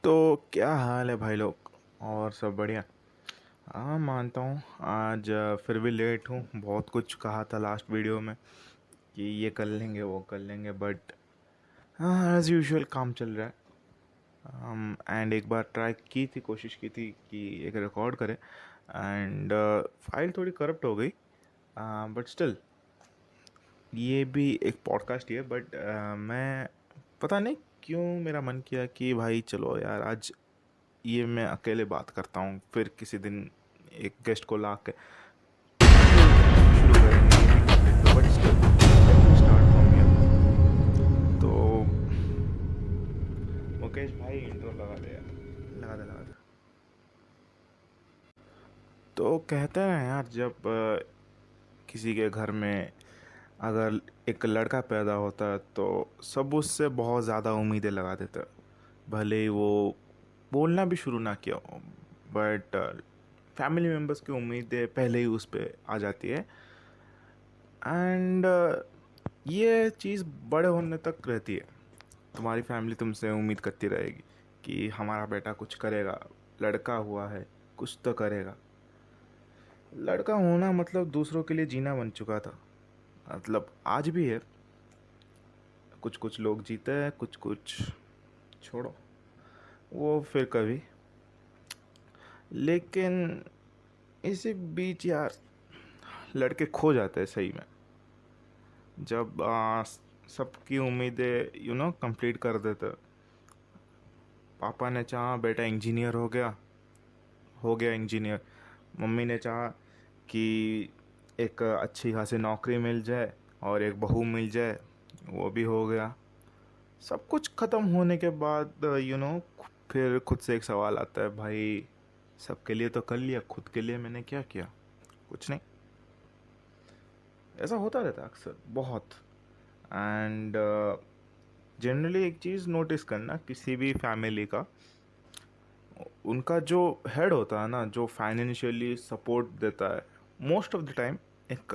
तो क्या हाल है भाई लोग। और सब बढ़िया। हाँ, मानता हूँ आज फिर भी लेट हूँ। बहुत कुछ कहा था लास्ट वीडियो में कि ये कर लेंगे वो कर लेंगे, बट हाँ, एज़ यूजुअल काम चल रहा है। एंड एक बार ट्राई की थी, कोशिश की थी कि एक रिकॉर्ड करें, एंड फाइल थोड़ी करप्ट हो गई, बट स्टिल ये भी एक पॉडकास्ट ही है। बट मैं पता नहीं क्यों मेरा मन किया कि भाई चलो यार, आज ये मैं अकेले बात करता हूँ, फिर किसी दिन एक गेस्ट को ला के फिर शुरू करेंगे, ये भी complete. But still let me start from here. तो मुकेश भाई इंट्रो लगा दे यार, लगा दे। तो कहते हैं यार, जब किसी के घर में अगर एक लड़का पैदा होता है तो सब उससे बहुत ज़्यादा उम्मीदें लगा देते हैं, भले ही वो बोलना भी शुरू ना किया हो। बट फैमिली मेम्बर्स की उम्मीदें पहले ही उस पर आ जाती है। एंड ये चीज़ बड़े होने तक रहती है। तुम्हारी फैमिली तुमसे उम्मीद करती रहेगी कि हमारा बेटा कुछ करेगा, लड़का हुआ है, कुछ तो करेगा। लड़का होना मतलब दूसरों के लिए जीना बन चुका था। मतलब आज भी है। कुछ कुछ लोग जीते हैं, कुछ कुछ छोड़ो, वो फिर कभी। लेकिन इसी बीच यार, लड़के खो जाते हैं सही में। जब सबकी उम्मीदें कंप्लीट कर देते। पापा ने चाहा बेटा इंजीनियर हो गया इंजीनियर। मम्मी ने चाहा कि एक अच्छी खासी नौकरी मिल जाए और एक बहू मिल जाए, वो भी हो गया। सब कुछ ख़त्म होने के बाद फिर खुद से एक सवाल आता है, भाई सबके लिए तो कर लिया, खुद के लिए मैंने क्या किया? कुछ नहीं। ऐसा होता रहता है अक्सर, बहुत। एंड जनरली एक चीज़ नोटिस करना किसी भी फैमिली का, उनका जो हेड होता है ना, जो फाइनेंशियली सपोर्ट देता है, मोस्ट ऑफ द टाइम एक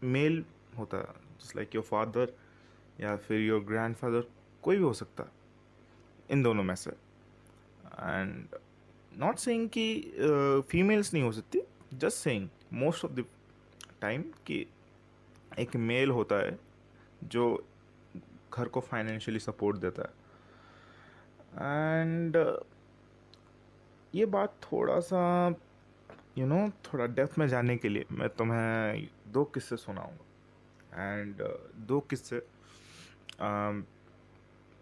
मेल होता है, जस्ट लाइक योर फादर या फिर योर ग्रैंडफादर, कोई भी हो सकता है इन दोनों में से। एंड नॉट सेइंग कि फीमेल्स नहीं हो सकती, just saying most of the time कि एक मेल होता है जो घर को फाइनेंशियली सपोर्ट देता है। एंड ये बात थोड़ा सा थोड़ा डेप्थ में जाने के लिए मैं तुम्हें दो किस्से सुनाऊंगा। एंड दो किस्से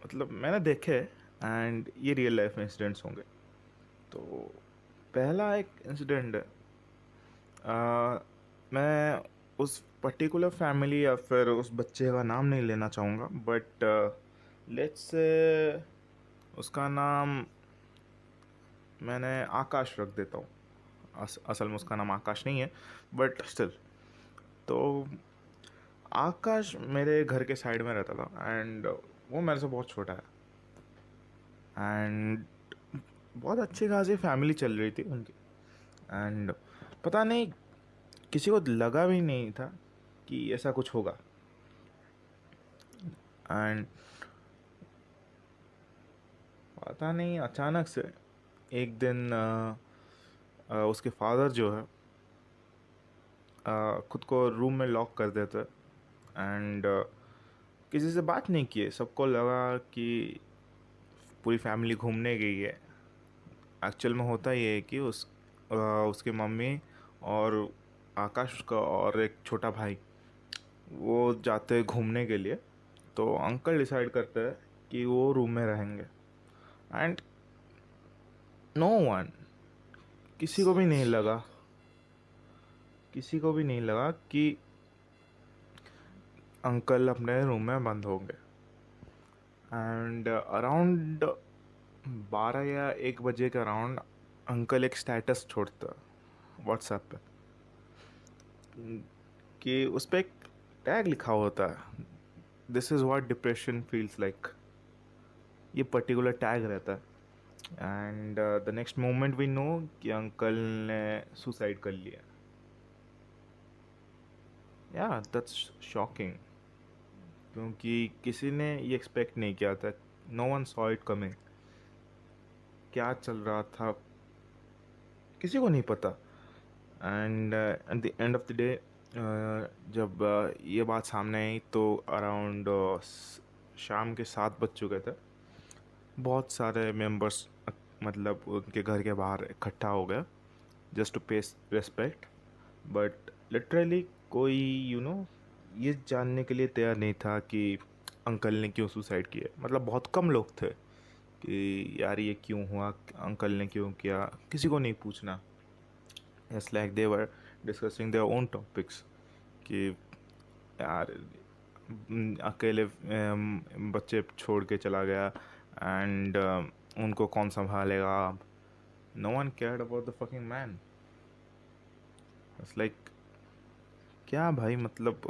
मतलब मैंने देखे, एंड ये रियल लाइफ इंसिडेंट्स होंगे। तो पहला एक इंसिडेंट है। मैं उस पर्टिकुलर फैमिली या फिर उस बच्चे का नाम नहीं लेना चाहूँगा, बट लेट्स से उसका नाम मैंने आकाश रख देता हूँ। असल में उसका नाम आकाश नहीं है, बट स्टिल। तो आकाश मेरे घर के साइड में रहता था, एंड वो मेरे से बहुत छोटा है। एंड बहुत अच्छी खासी फैमिली चल रही थी उनकी। एंड पता नहीं, किसी को लगा भी नहीं था कि ऐसा कुछ होगा। एंड पता नहीं, अचानक से एक दिन उसके फादर जो है खुद को रूम में लॉक कर देते। एंड किसी से बात नहीं किए, सबको लगा कि पूरी फैमिली घूमने गई है। एक्चुअल में होता ये है कि उसकी मम्मी और आकाश, उसका और एक छोटा भाई, वो जाते हैं घूमने के लिए। तो अंकल डिसाइड करते हैं कि वो रूम में रहेंगे। एंड नो वन, किसी को भी नहीं लगा, किसी को भी नहीं लगा कि अंकल अपने रूम में बंद होंगे। एंड अराउंड 12 या 1 बजे के अराउंड अंकल एक स्टेटस छोड़ता व्हाट्सएप पे कि उस पर एक टैग लिखा होता है, this is what depression feels like. ये पर्टिकुलर टैग रहता है। And the next moment we know कि अंकल ने सुसाइड कर लिया। या दैट्स शॉकिंग, क्योंकि किसी ने ये एक्सपेक्ट नहीं किया था। No one saw it coming. क्या चल रहा था किसी को नहीं पता। And at the end of the day जब ये बात सामने आई तो अराउंड शाम के 7 बज चुके थे। बहुत सारे मेंबर्स मतलब उनके घर के बाहर इकट्ठा हो गए जस्ट टू पे रिस्पेक्ट। बट लिटरली कोई ये जानने के लिए तैयार नहीं था कि अंकल ने क्यों सुसाइड किया। मतलब बहुत कम लोग थे कि यार ये क्यों हुआ, अंकल ने क्यों किया, किसी को नहीं पूछना। It's like they were discussing their own topics कि यार अकेले बच्चे छोड़ के चला गया एंड उनको कौन संभालेगा। No one cared about the fucking man. It's like क्या भाई, मतलब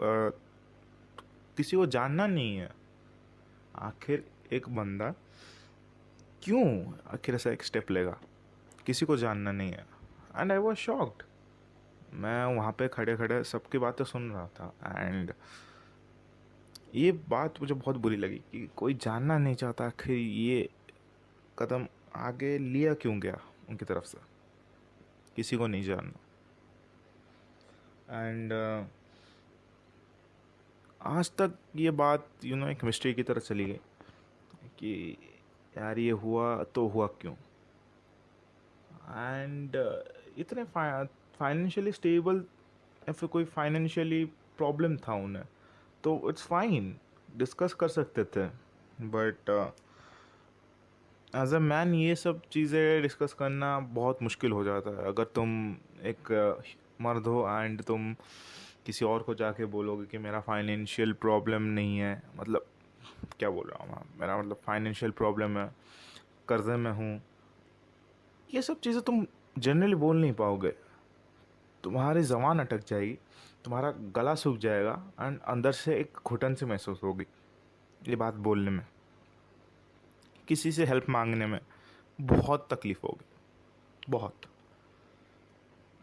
किसी को जानना नहीं है आखिर एक बंदा क्यों आखिर ऐसा एक स्टेप लेगा, किसी को जानना नहीं है। And I was shocked. मैं वहाँ पे खड़े खड़े सबकी बातें सुन रहा था एंड ये बात मुझे बहुत बुरी लगी कि कोई जानना नहीं चाहता आखिर ये कदम आगे लिया क्यों गया उनकी तरफ से, किसी को नहीं जानना। एंड आज तक ये बात एक मिस्ट्री की तरह चली गई कि यार ये हुआ तो हुआ क्यों। एंड इतने फाइनेंशियली स्टेबल या फिर कोई फाइनेंशियली प्रॉब्लम था उन्हें तो इट्स फाइन, डिस्कस कर सकते थे। बट एज अ मैन ये सब चीज़ें डिस्कस करना बहुत मुश्किल हो जाता है। अगर तुम एक मर्द हो एंड तुम किसी और को जाके बोलोगे कि मेरा फाइनेंशियल प्रॉब्लम नहीं है, मतलब क्या बोल रहा हूँ मैं, मेरा मतलब फाइनेंशियल प्रॉब्लम है, कर्जे में हूँ, ये सब चीज़ें तुम जनरली बोल नहीं पाओगे। तुम्हारी ज़बान अटक जाएगी, तुम्हारा गला सूख जाएगा एंड अंदर से एक घुटन सी महसूस होगी ये बात बोलने में। किसी से हेल्प मांगने में बहुत तकलीफ होगी, बहुत।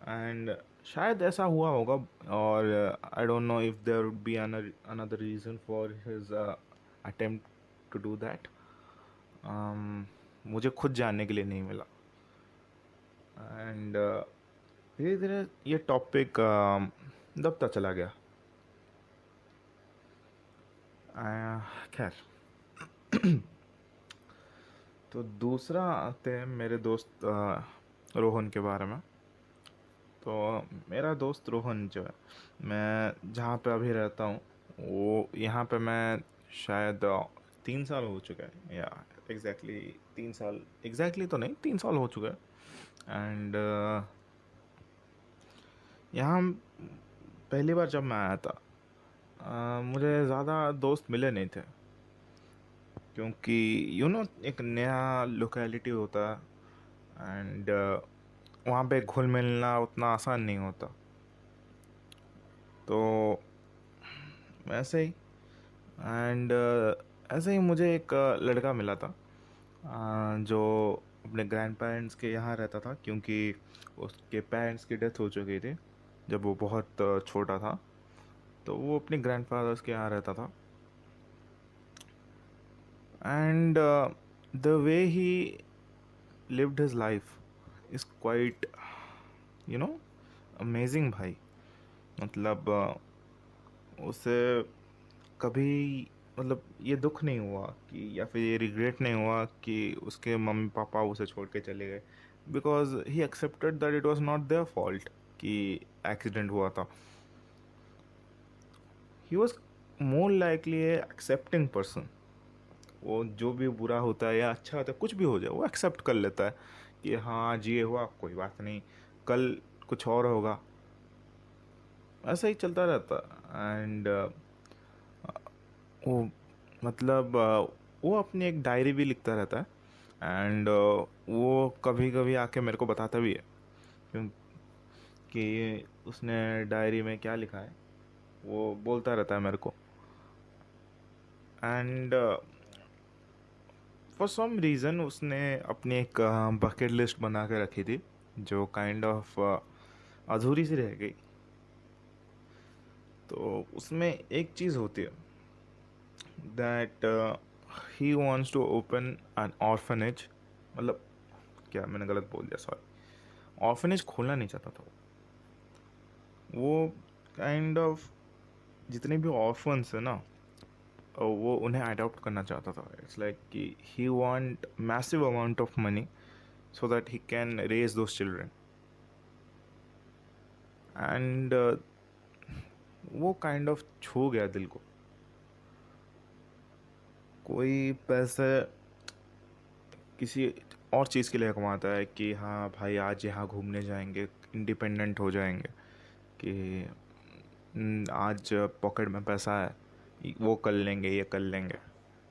एंड शायद ऐसा हुआ होगा और I don't know if there would be another reason for his attempt to do that. मुझे खुद जानने के लिए नहीं मिला। एंड धीरे धीरे ये टॉपिक दबता चला गया। खैर तो दूसरा आते हैं मेरे दोस्त रोहन के बारे में। तो मेरा दोस्त रोहन जो है, मैं जहाँ पे अभी रहता हूँ वो यहाँ पे मैं शायद 3 साल हो चुका है, या एग्जैक्टली 3 साल, एग्जैक्टली तो नहीं 3 साल हो चुका है। एंड यहाँ पहली बार जब मैं आया था मुझे ज़्यादा दोस्त मिले नहीं थे क्योंकि एक नया लोकेलिटी होता है एंड वहाँ पे घुल मिलना उतना आसान नहीं होता। तो वैसे ही एंड ऐसे ही मुझे एक लड़का मिला था जो अपने ग्रैंड पेरेंट्स के यहाँ रहता था क्योंकि उसके पेरेंट्स की डेथ हो चुकी थी जब वो बहुत छोटा था। तो वो अपने ग्रैंड फादर्स के यहाँ रहता था and the way he lived his life is quite amazing भाई। मतलब उसे कभी मतलब ये दुख नहीं हुआ कि या फिर ये रिग्रेट नहीं हुआ कि उसके मम्मी पापा उसे छोड़ के चले गए, because he accepted that it was not their fault कि एक्सीडेंट हुआ था। He was more likely A accepting person. वो जो भी बुरा होता है या अच्छा होता है कुछ भी हो जाए वो एक्सेप्ट कर लेता है कि हाँ आज ये हुआ, कोई बात नहीं, कल कुछ और होगा। ऐसा ही चलता रहता। एंड वो मतलब वो अपनी एक डायरी भी लिखता रहता है एंड वो कभी कभी आके मेरे को बताता भी है क्योंकि उसने डायरी में क्या लिखा है वो बोलता रहता है मेरे को। एंड फॉर सम रीज़न उसने अपनी एक बकेट लिस्ट बना के रखी थी जो काइंड ऑफ अधूरी सी रह गई। तो उसमें एक चीज़ होती है that he wants to open an orphanage, मतलब किया, मैंने गलत बोल दिया, सॉरी। ऑर्फनेज खोलना नहीं चाहता था वो। काइंड ऑफ जितने भी ऑर्फन्स है ना, वो उन्हें अडॉप्ट करना चाहता था। इट्स लाइक कि he want massive amount of money so that he can raise those children. And वो काइंड ऑफ छू गया दिल को। कोई पैसे किसी और चीज़ के लिए कमाता है कि हाँ भाई आज यहाँ घूमने जाएंगे, इंडिपेंडेंट हो जाएंगे, कि आज पॉकेट में पैसा है, वो कर लेंगे, ये कर लेंगे।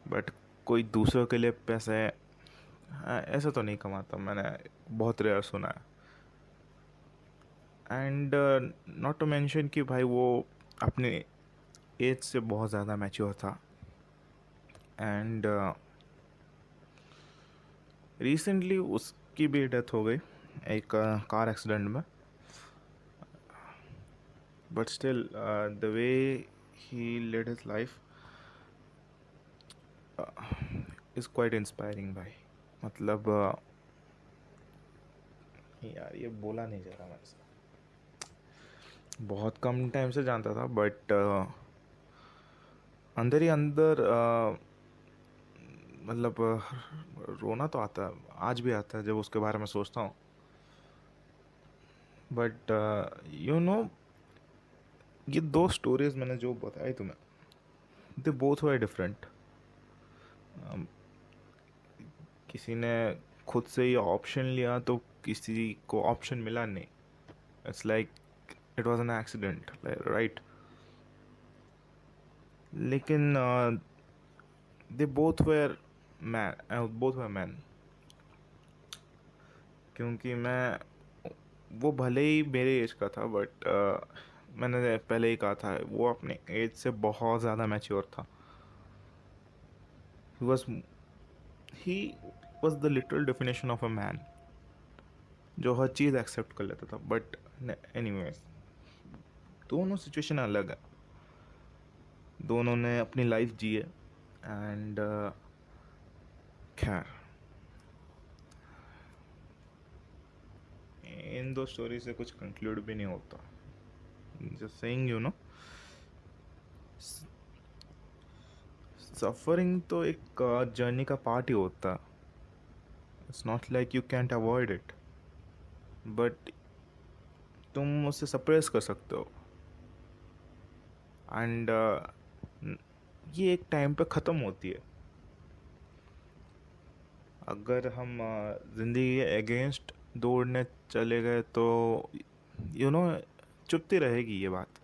बट कोई दूसरों के लिए पैसे ऐसे तो नहीं कमाता, मैंने बहुत रेयर सुना है। एंड नॉट टू मेंशन कि भाई वो अपने एज से बहुत ज़्यादा मैच्योर था। एंड रिसेंटली उसकी भी डेथ हो गई एक कार एक्सीडेंट में। But still the way he led his life is quite inspiring भाई। मतलब यार ये बोला नहीं जा रहा मेरे से, बहुत कम टाइम से जानता था, बट अंदर ही अंदर मतलब रोना तो आता है, आज भी आता है जब उसके बारे में सोचता हूँ। बट यू नो, ये दो स्टोरीज मैंने जो बताई तुम्हें, दे बोथ वर डिफरेंट। किसी ने खुद से ये ऑप्शन लिया तो किसी को ऑप्शन मिला नहीं। It's like it was an accident, right. लेकिन दे बोथ वर मैन। क्योंकि मैं, वो भले ही मेरे एज का था, बट मैंने पहले ही कहा था वो अपने एज से बहुत ज़्यादा मैच्योर था। He was the literal definition of a man, जो हर चीज़ एक्सेप्ट कर लेता था। बट एनीवेज, दोनों सिचुएशन अलग है, दोनों ने अपनी लाइफ जी है। एंड खैर, इन दो स्टोरी से कुछ कंक्लूड भी नहीं होता। Just saying, you know, suffering तो एक जर्नी का पार्ट ही होता है। It's not like you can't avoid it, but तुम उसे सप्रेस कर सकते हो। एंड ये एक टाइम पे ख़त्म होती है। अगर हम ज़िंदगी के अगेंस्ट दौड़ने चले गए तो यू नो चुपती रहेगी ये बात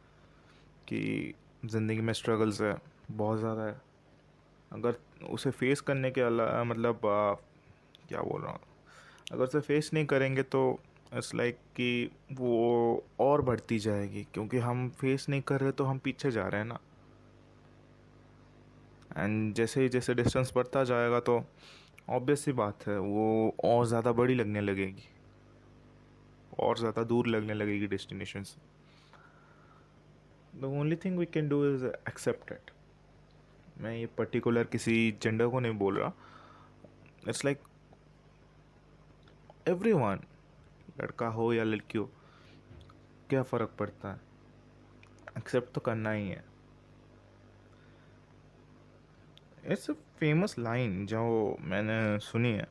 कि ज़िंदगी में स्ट्रगल्स है, बहुत ज़्यादा है। अगर उसे फेस करने के अलावा, मतलब क्या बोल रहा हूँ, अगर उसे फेस नहीं करेंगे तो इट्स लाइक कि वो और बढ़ती जाएगी, क्योंकि हम फेस नहीं कर रहे तो हम पीछे जा रहे हैं ना। एंड जैसे ही जैसे डिस्टेंस बढ़ता जाएगा तो ऑब्वियस सी बात है वो और ज़्यादा बड़ी लगने लगेगी, और ज़्यादा दूर लगने लगेगी डेस्टिनेशन से। The only thing we can do is accept it. मैं ये पर्टिकुलर किसी जेंडर को नहीं बोल रहा। इट्स लाइक एवरीवन, लड़का हो या लड़की हो, क्या फ़र्क पड़ता है, एक्सेप्ट तो करना ही है। इट्स अ फेमस लाइन जो मैंने सुनी है,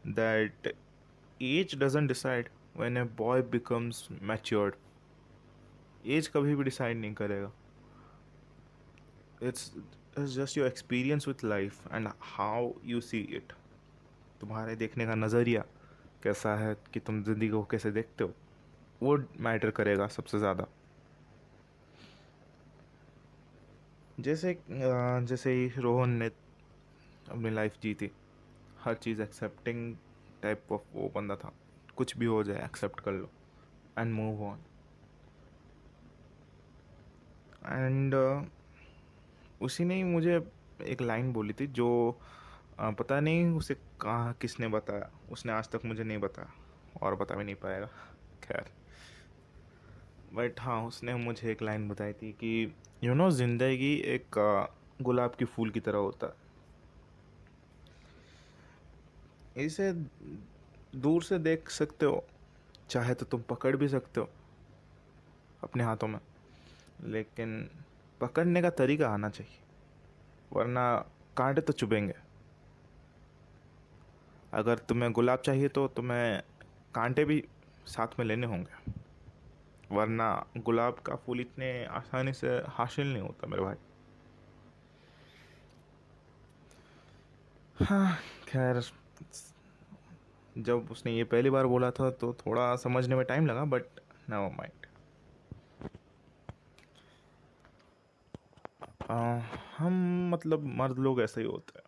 that age doesn't decide when a boy becomes matured. Age कभी भी डिसाइड नहीं करेगा। It's just your experience with life and how you see it. तुम्हारे देखने का नज़रिया कैसा है, कि तुम ज़िंदगी को कैसे देखते हो, वो मैटर करेगा सबसे ज़्यादा। जैसे ही रोहन ने अपनी लाइफ जी थी, हर चीज़ एक्सेप्टिंग टाइप ऑफ वो बंदा था। कुछ भी हो जाए एक्सेप्ट कर लो एंड मूव ऑन। एंड उसी ने ही मुझे एक लाइन बोली थी जो पता नहीं उसे कहाँ किसने बताया, उसने आज तक मुझे नहीं बताया और बता भी नहीं पाएगा। खैर, बट हाँ, उसने मुझे एक लाइन बताई थी कि यू नो, ज़िंदगी एक गुलाब की फूल की तरह होता है। इसे दूर से देख सकते हो, चाहे तो तुम पकड़ भी सकते हो अपने हाथों में, लेकिन पकड़ने का तरीका आना चाहिए, वरना कांटे तो चुभेंगे। अगर तुम्हें गुलाब चाहिए तो तुम्हें कांटे भी साथ में लेने होंगे, वरना गुलाब का फूल इतने आसानी से हासिल नहीं होता मेरे भाई। हाँ, खैर, जब उसने ये पहली बार बोला था तो थोड़ा समझने में टाइम लगा, बट नेवर माइंड। हम मतलब मर्द लोग ऐसे ही होते हैं,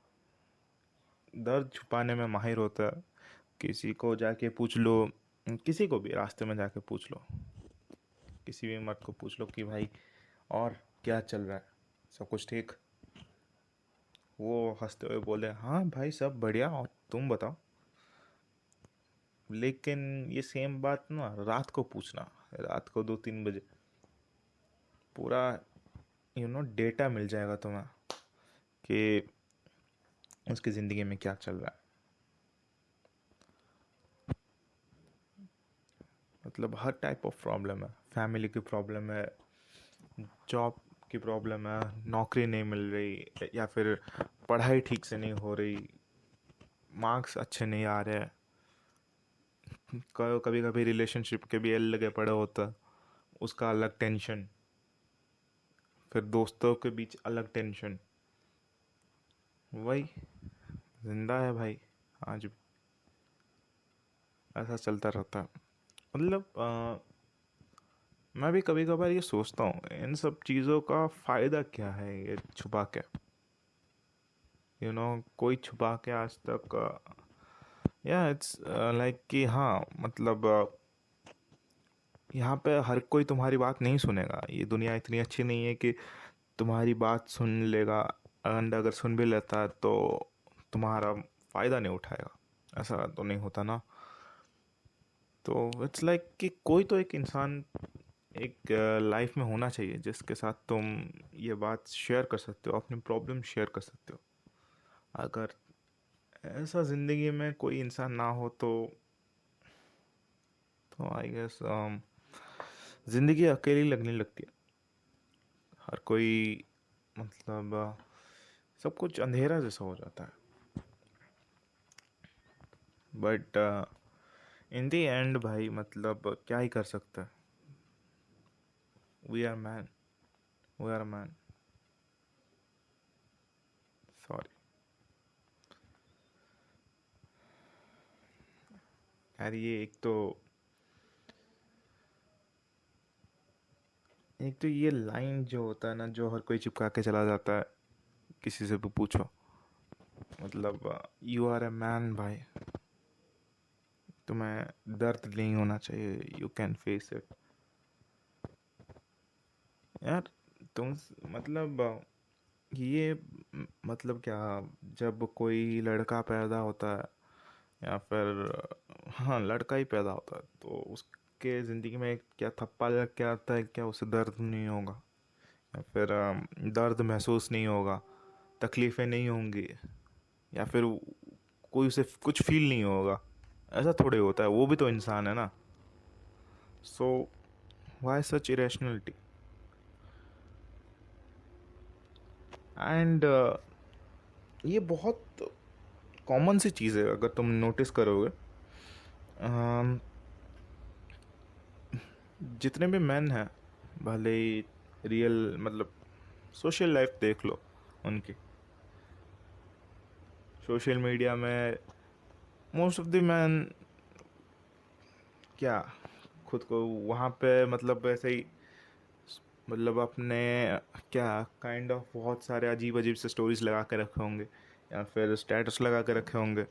दर्द छुपाने में माहिर होता है। किसी को जाके पूछ लो, किसी को भी रास्ते में जाके पूछ लो, किसी भी मर्द को पूछ लो कि भाई और क्या चल रहा है, सब कुछ ठीक? वो हंसते हुए बोले हाँ भाई सब बढ़िया, और तुम बताओ। लेकिन ये सेम बात ना रात को पूछना, रात को 2-3 बजे, पूरा डेटा मिल जाएगा तुम्हें कि उसकी ज़िंदगी में क्या चल रहा है। मतलब हर टाइप ऑफ प्रॉब्लम है, फैमिली की प्रॉब्लम है, जॉब की प्रॉब्लम है, नौकरी नहीं मिल रही, या फिर पढ़ाई ठीक से नहीं हो रही, मार्क्स अच्छे नहीं आ रहे, कभी कभी रिलेशनशिप के भी एल लगे पड़े होता, उसका अलग टेंशन, फिर दोस्तों के बीच अलग टेंशन। वही जिंदा है भाई, आज भी ऐसा चलता रहता है। मतलब मैं भी कभी कभार ये सोचता हूँ इन सब चीज़ों का फ़ायदा क्या है ये छुपा के, कोई छुपा के आज तक, या इट्स लाइक कि हाँ मतलब यहाँ पे हर कोई तुम्हारी बात नहीं सुनेगा, ये दुनिया इतनी अच्छी नहीं है कि तुम्हारी बात सुन लेगा, एंड अगर सुन भी लेता है तो तुम्हारा फ़ायदा नहीं उठाएगा, ऐसा तो नहीं होता ना। तो इट्स लाइक कि कोई तो एक इंसान एक लाइफ में होना चाहिए जिसके साथ तुम ये बात शेयर कर सकते हो, अपनी प्रॉब्लम शेयर कर सकते हो। अगर ऐसा ज़िंदगी में कोई इंसान ना हो तो आई गेस ज़िंदगी अकेली लगने लगती है। हर कोई मतलब सब कुछ अंधेरा जैसा हो जाता है, बट इन द एंड भाई मतलब क्या ही कर सकते हैं। We are man, we are man, sorry. यार ये एक तो ये लाइन जो होता है ना, जो हर कोई चिपका के चला जाता है, किसी से भी पूछो, मतलब यू आर ए मैन भाई, तुम्हें दर्द नहीं होना चाहिए, यू कैन फेस इट। यार तुम मतलब ये मतलब क्या, जब कोई लड़का पैदा होता है, या फिर हाँ लड़का ही पैदा होता है, तो उसके ज़िंदगी में क्या थप्पा लग के आता है क्या, उसे दर्द नहीं होगा, या फिर दर्द महसूस नहीं होगा, तकलीफ़ें नहीं होंगी, या फिर कोई उसे कुछ फील नहीं होगा? ऐसा थोड़े होता है, वो भी तो इंसान है ना। सो वाई सच इरेशनलिटी? एंड ये बहुत कॉमन सी चीज़ है अगर तुम नोटिस करोगे। अम, जितने भी मैन हैं, भले ही रियल मतलब सोशल लाइफ देख लो उनकी, सोशल मीडिया में मोस्ट ऑफ द मैन क्या खुद को वहाँ पे मतलब ऐसे ही, मतलब अपने क्या काइंड ऑफ बहुत सारे अजीब अजीब से स्टोरीज लगा के रखे होंगे, या फिर स्टेटस लगा के रखे होंगे,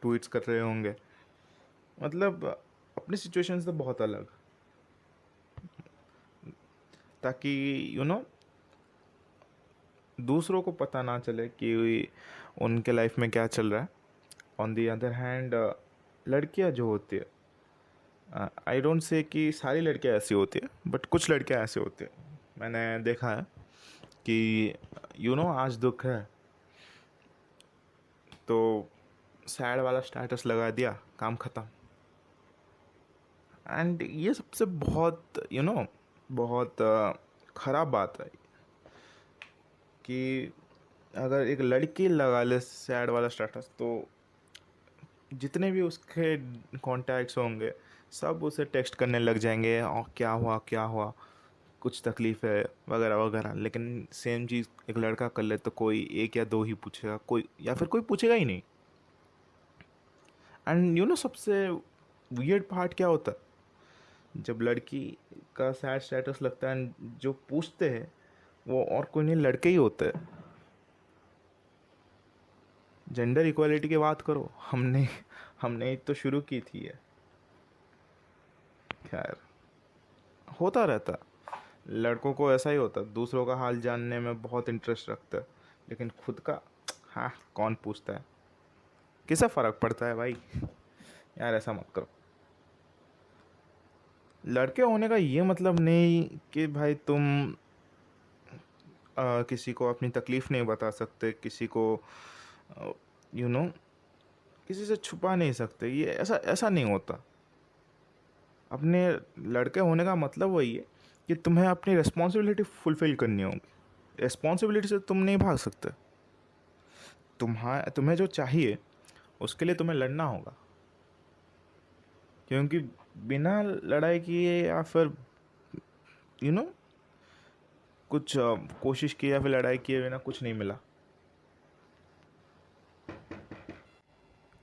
ट्वीट्स कर रहे होंगे, मतलब अपनी सिचुएशन से बहुत अलग, ताकि यू नो दूसरों को पता ना चले कि उनके लाइफ में क्या चल रहा है। ऑन दी अदर हैंड लड़कियां जो होती है, आई डोंट से कि सारी लड़कियां ऐसी होती है, बट कुछ लड़कियां ऐसी होती है, मैंने देखा है कि आज दुख है तो सैड वाला स्टेटस लगा दिया, काम ख़त्म। एंड ये सबसे बहुत बहुत ख़राब बात है कि अगर एक लड़की लगा ले सैड वाला स्टेटस, तो जितने भी उसके कॉन्टैक्ट्स होंगे सब उसे टेक्स्ट करने लग जाएंगे, और क्या हुआ क्या हुआ, कुछ तकलीफ़ है वगैरह वगैरह। लेकिन सेम चीज़ एक लड़का कर ले तो कोई एक या दो ही पूछेगा, कोई या फिर कोई पूछेगा ही नहीं। एंड सबसे वियर्ड पार्ट क्या होता है, जब लड़की का सैड स्टेटस लगता है, जो पूछते हैं वो और कोई नहीं, लड़के ही होते हैं। जेंडर इक्वालिटी की बात करो, हमने हमने तो शुरू की थी ये। खैर, होता रहता है। लड़कों को ऐसा ही होता है, दूसरों का हाल जानने में बहुत इंटरेस्ट रखता है, लेकिन खुद का हाँ कौन पूछता है, किसे फ़र्क पड़ता है भाई। यार ऐसा मत करो। लड़के होने का ये मतलब नहीं कि भाई तुम किसी को अपनी तकलीफ़ नहीं बता सकते, किसी को यू नो किसी से छुपा नहीं सकते। ये ऐसा ऐसा नहीं होता। अपने लड़के होने का मतलब वही है कि तुम्हें अपनी रिस्पॉन्सिबिलिटी फुलफ़िल करनी होगी। रिस्पॉन्सिबिलिटी से तुम नहीं भाग सकते। तुम्हें जो चाहिए उसके लिए तुम्हें लड़ना होगा, क्योंकि बिना लड़ाई किए या फिर यू नो कुछ कोशिश की या फिर लड़ाई किए बिना कुछ नहीं मिला।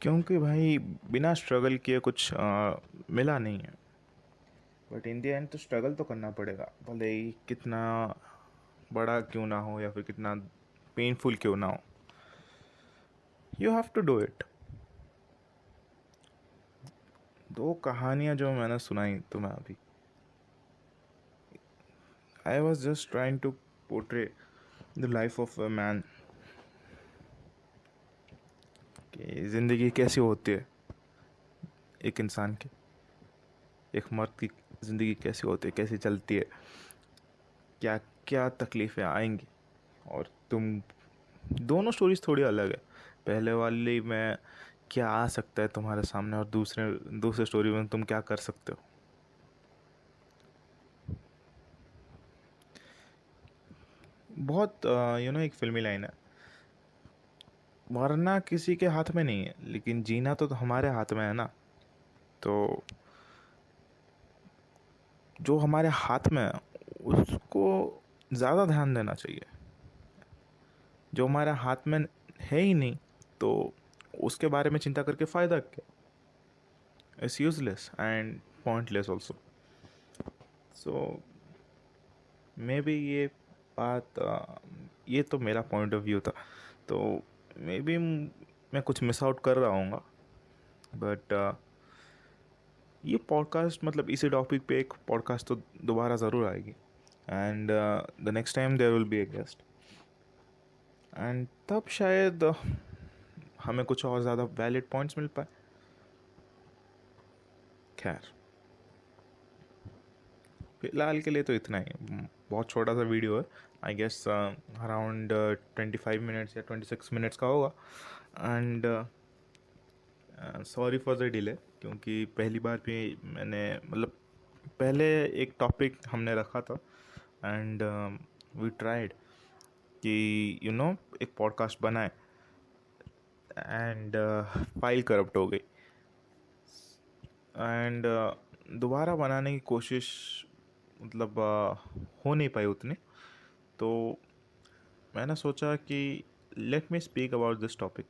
क्योंकि भाई बिना स्ट्रगल किए कुछ मिला नहीं है। बट इन द एंड तो स्ट्रगल तो करना पड़ेगा, भले ही कितना बड़ा क्यों ना हो या फिर कितना पेनफुल क्यों ना हो, you have to do it. दो कहानियाँ जो मैंने सुनाई तुम्हें अभी, I was just trying to portray the life of a man, कि ज़िंदगी कैसी होती है एक इंसान की, एक मर्द की ज़िंदगी कैसी होती है, कैसी चलती है, क्या क्या तकलीफ़ें आएंगी। और तुम दोनों स्टोरीज थोड़ी अलग है। पहले वाली में क्या आ सकता है तुम्हारे सामने, और दूसरे स्टोरी में तुम क्या कर सकते हो। बहुत एक फिल्मी लाइन है, मरना किसी के हाथ में नहीं है, लेकिन जीना तो हमारे हाथ में है ना। तो जो हमारे हाथ में है उसको ज़्यादा ध्यान देना चाहिए। जो हमारे हाथ में है ही नहीं, तो उसके बारे में चिंता करके फ़ायदा क्या। It's useless and pointless also. So may be ये तो मेरा पॉइंट ऑफ व्यू था, तो मे बी मैं कुछ मिस आउट कर रहा हूँगा। बट ये पॉडकास्ट मतलब इसी टॉपिक पे एक पॉडकास्ट तो दोबारा ज़रूर आएगी, and the next time there will be a guest, and तब शायद हमें कुछ और ज़्यादा वैलिड पॉइंट्स मिल पाए। खैर, फिलहाल के लिए तो इतना ही। बहुत छोटा सा वीडियो है, आई गेस अराउंड 25 मिनट्स या 26 मिनट्स का होगा। And sorry for the delay, क्योंकि पहली बार भी मैंने मतलब पहले एक टॉपिक हमने रखा था, एंड वी ट्राइड कि एक पॉडकास्ट बनाए, एंड फाइल करप्ट हो गई। एंड दोबारा बनाने की कोशिश मतलब हो नहीं पाई उतनी। तो मैंने सोचा कि let me speak about this topic,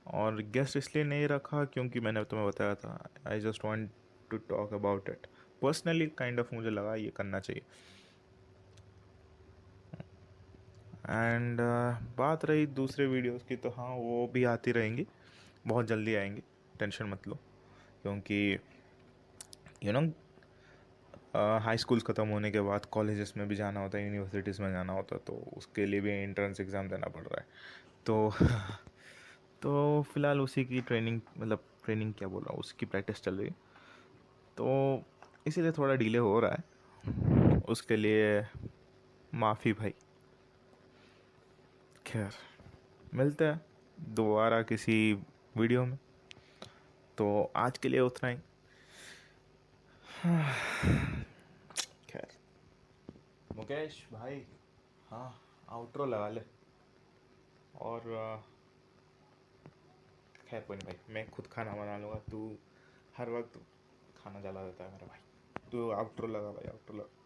और गेस्ट इसलिए नहीं रखा क्योंकि मैंने तुम्हें बताया था, I just want to talk about it personally, kind of मुझे लगा ये करना चाहिए। एंड बात रही दूसरे वीडियोस की, तो हाँ वो भी आती रहेंगी, बहुत जल्दी आएंगी, टेंशन मत लो। क्योंकि हाई स्कूल्स ख़त्म होने के बाद कॉलेजेस में भी जाना होता है, यूनिवर्सिटीज़ में जाना होता है, तो उसके लिए भी एंट्रेंस एग्ज़ाम देना पड़ रहा है। तो तो फ़िलहाल उसी की ट्रेनिंग क्या बोल रहा हूँ, उसकी प्रैक्टिस चल रही है, तो इसीलिए थोड़ा डिले हो रहा है, उसके लिए माफ़ी भाई। खैर, मिलते हैं दोबारा किसी वीडियो में। तो आज के लिए उतना ही। खैर मुकेश भाई, हाँ आउटरो लगा ले। और खैर कोई नहीं भाई, मैं खुद खाना बना लूँगा, तू हर वक्त खाना जला देता है मेरा भाई। तू आउटरो लगा भाई, आउटरो लगा।